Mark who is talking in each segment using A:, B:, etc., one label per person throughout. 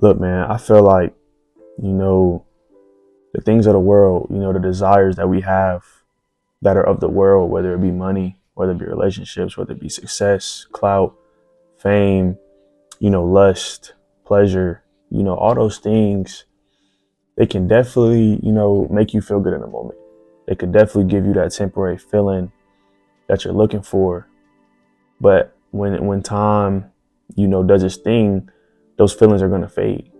A: Look, man, I feel like, you know, the things of the world, the desires that we have that are of the world, whether it be money, whether it be relationships, whether it be success, clout, fame, lust, pleasure, all those things, they can definitely, make you feel good in a moment. They could definitely give you that temporary feeling that you're looking for. But when time, does its thing, those feelings are gonna fade.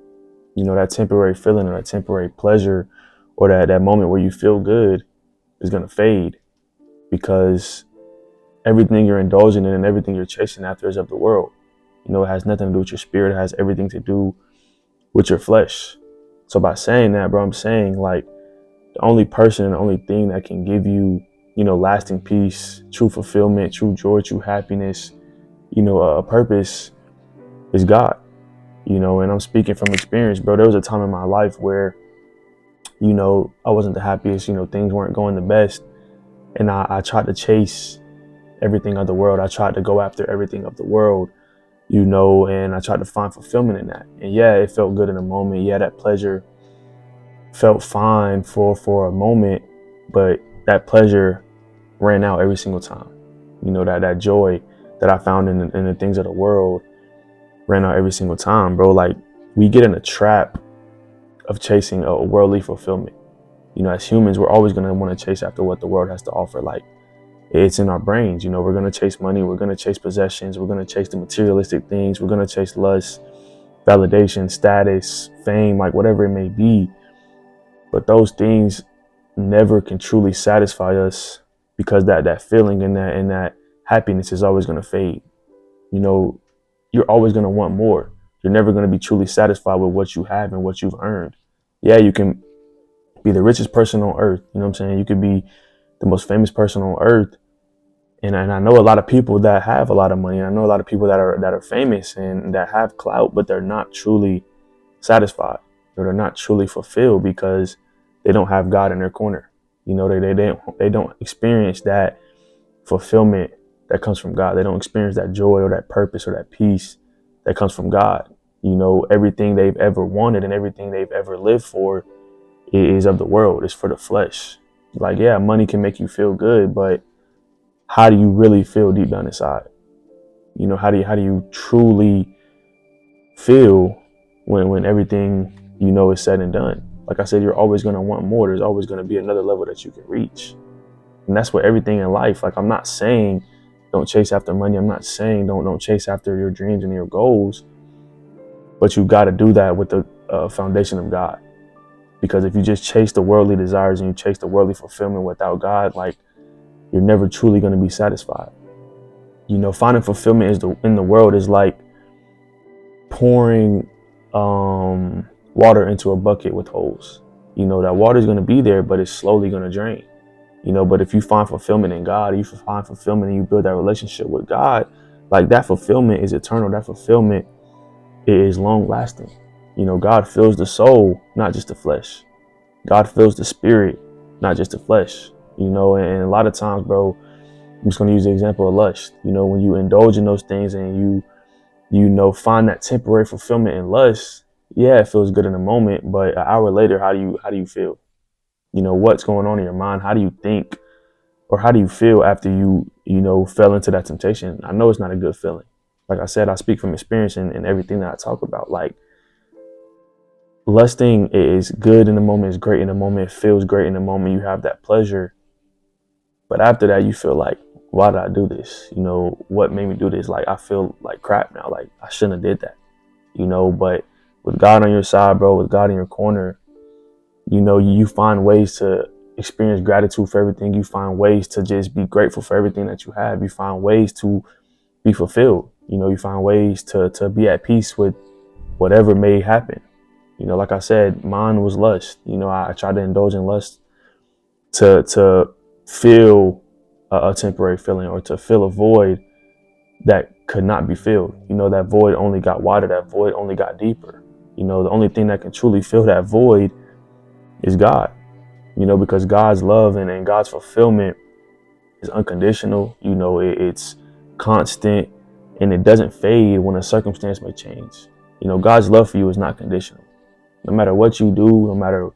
A: That temporary feeling or that temporary pleasure or that moment where you feel good is going to fade because everything you're indulging in and everything you're chasing after is of the world. It has nothing to do with your spirit. It has everything to do with your flesh. So by saying that, bro, I'm saying like the only person and the only thing that can give you, lasting peace, true fulfillment, true joy, true happiness, a purpose is God. And I'm speaking from experience, bro. There was a time in my life where I wasn't the happiest, things weren't going the best. And I tried to chase everything of the world. I tried to go after everything of the world, and I tried to find fulfillment in that. And yeah, it felt good in a moment. Yeah, that pleasure felt fine for a moment, but that pleasure ran out every single time. That joy that I found in the things of the world ran out every single time, bro. Like we get in a trap of chasing a worldly fulfillment. As humans, we're always going to want to chase after what the world has to offer. Like it's in our brains, we're going to chase money. We're going to chase possessions. We're going to chase the materialistic things. We're going to chase lust, validation, status, fame, like whatever it may be. But those things never can truly satisfy us because that feeling and that happiness is always going to fade. You're always going to want more. You're never going to be truly satisfied with what you have and what you've earned. Yeah, you can be the richest person on earth. You know what I'm saying? You could be the most famous person on earth. And I know a lot of people that have a lot of money. I know a lot of people that are famous and that have clout, but they're not truly satisfied or they're not truly fulfilled because they don't have God in their corner. They don't experience that fulfillment that comes from God. They don't experience that joy or that purpose or that peace that comes from God. Everything they've ever wanted and everything they've ever lived for is of the world. It's for the flesh. Like, yeah, money can make you feel good, but how do you really feel deep down inside? How do you truly feel when everything is said and done? Like I said, you're always going to want more. There's always going to be another level that you can reach. And that's what everything in life. Like I'm not saying don't chase after money. I'm not saying don't chase after your dreams and your goals. But you got to do that with the foundation of God. Because if you just chase the worldly desires and you chase the worldly fulfillment without God, like you're never truly going to be satisfied. Finding fulfillment in the world is like pouring water into a bucket with holes. That water is going to be there, but it's slowly going to drain. But if you find fulfillment in God, you find fulfillment and you build that relationship with God, like that fulfillment is eternal. That fulfillment is long lasting. God fills the soul, not just the flesh. God fills the spirit, not just the flesh. And a lot of times, bro, I'm just going to use the example of lust. When you indulge in those things and find that temporary fulfillment in lust, yeah, it feels good in a moment, but an hour later, how do you feel? What's going on in your mind? How do you think, or how do you feel after you fell into that temptation? I know it's not a good feeling. Like I said, I speak from experience and everything that I talk about. Like lusting is good in the moment, it's great in the moment, it feels great in the moment. You have that pleasure, but after that, you feel like, why did I do this? What made me do this? Like I feel like crap now. Like I shouldn't have did that. But with God on your side, bro, with God in your corner, you find ways to experience gratitude for everything. You find ways to just be grateful for everything that you have. You find ways to be fulfilled. You find ways to be at peace with whatever may happen. Like I said, mine was lust. I tried to indulge in lust to feel a temporary feeling or to fill a void that could not be filled. That void only got wider. That void only got deeper. The only thing that can truly fill that void is God. Because God's love and God's fulfillment is unconditional. It's constant and it doesn't fade when a circumstance may change. You know, God's love for you is not conditional. No matter what you do, no matter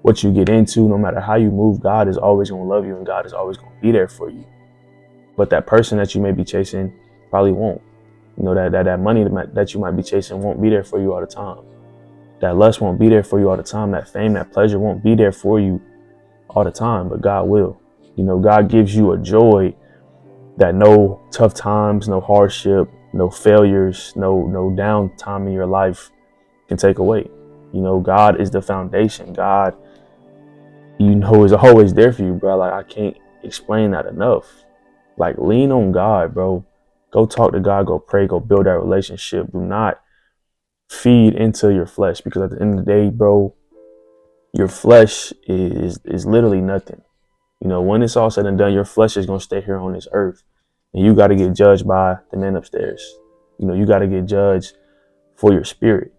A: what you get into, no matter how you move, God is always going to love you and God is always going to be there for you. But that person that you may be chasing probably won't. You know, that money that you might be chasing won't be there for you all the time. That lust won't be there for you all the time. That fame, that pleasure won't be there for you all the time, but God will. You know, God gives you a joy that no tough times, no hardship, no failures, no downtime in your life can take away. You know, God is the foundation. God, you know, is always there for you, bro. Like, I can't explain that enough. Like, lean on God, bro. Go talk to God, go pray, go build that relationship. Do not feed into your flesh, because at the end of the day, bro, your flesh is literally nothing. You know, when it's all said and done, your flesh is going to stay here on this earth. And you got to get judged by the man upstairs. You know, you got to get judged for your spirit,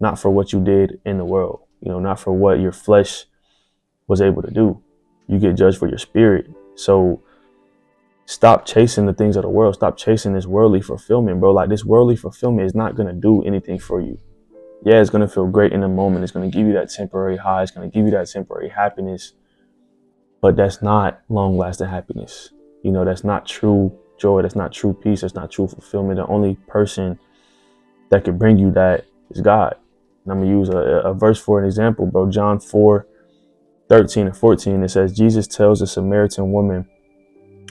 A: not for what you did in the world. You know, not for what your flesh was able to do. You get judged for your spirit. So stop chasing the things of the world. Stop chasing this worldly fulfillment, bro. Like, this worldly fulfillment is not going to do anything for you. Yeah, it's going to feel great in the moment. It's going to give you that temporary high. It's going to give you that temporary happiness. But that's not long-lasting happiness. You know, that's not true joy. That's not true peace. That's not true fulfillment. The only person that could bring you that is God. And I'm going to use a verse for an example, bro. John 4:13 and 14. It says, Jesus tells the Samaritan woman,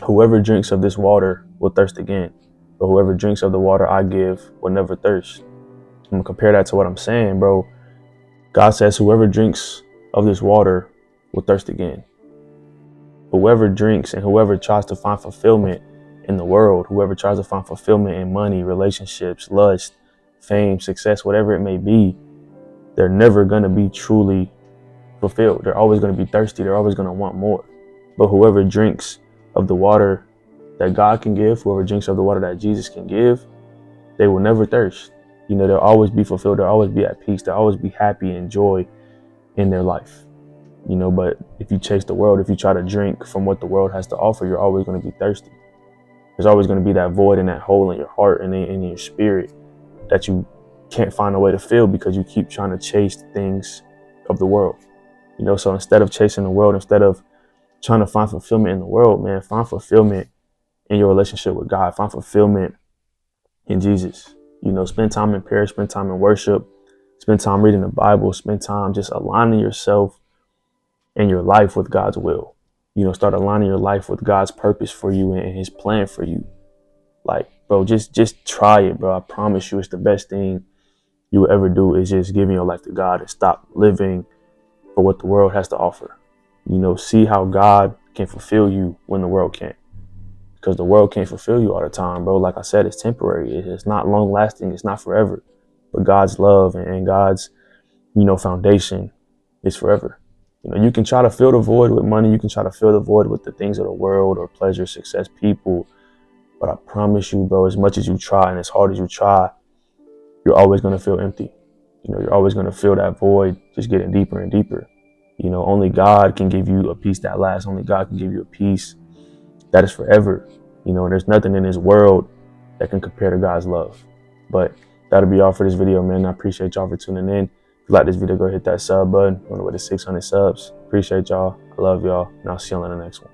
A: whoever drinks of this water will thirst again. But whoever drinks of the water I give will never thirst. I'm going to compare that to what I'm saying, bro. God says, whoever drinks of this water will thirst again. Whoever drinks and whoever tries to find fulfillment in the world, whoever tries to find fulfillment in money, relationships, lust, fame, success, whatever it may be, they're never going to be truly fulfilled. They're always going to be thirsty. They're always going to want more. But whoever drinks of the water that God can give, whoever drinks of the water that Jesus can give, they will never thirst. You know, they'll always be fulfilled. They'll always be at peace. They'll always be happy and joy in their life. You know, but if you chase the world, if you try to drink from what the world has to offer, you're always going to be thirsty. There's always going to be that void and that hole in your heart and in your spirit that you can't find a way to fill because you keep trying to chase things of the world. You know, so instead of chasing the world, instead of trying to find fulfillment in the world, man, find fulfillment in your relationship with God. Find fulfillment in Jesus. You know, spend time in prayer, spend time in worship, spend time reading the Bible, spend time just aligning yourself and your life with God's will. You know, start aligning your life with God's purpose for you and his plan for you. Like, bro, just try it, bro. I promise you, it's the best thing you will ever do, is just giving your life to God and stop living for what the world has to offer. You know, see how God can fulfill you when the world can't. Because the world can't fulfill you all the time, bro. Like I said, it's temporary. It's not long lasting. It's not forever. But God's love and God's, you know, foundation is forever. You know, you can try to fill the void with money. You can try to fill the void with the things of the world or pleasure, success, people. But I promise you, bro, as much as you try and as hard as you try, you're always going to feel empty. You know, you're always going to feel that void just getting deeper and deeper. You know, only God can give you a peace that lasts. Only God can give you a peace that is forever. You know, and there's nothing in this world that can compare to God's love. But that'll be all for this video, man. I appreciate y'all for tuning in. If you like this video, go hit that sub button. On the way to 600 subs. Appreciate y'all. I love y'all. And I'll see you on the next one.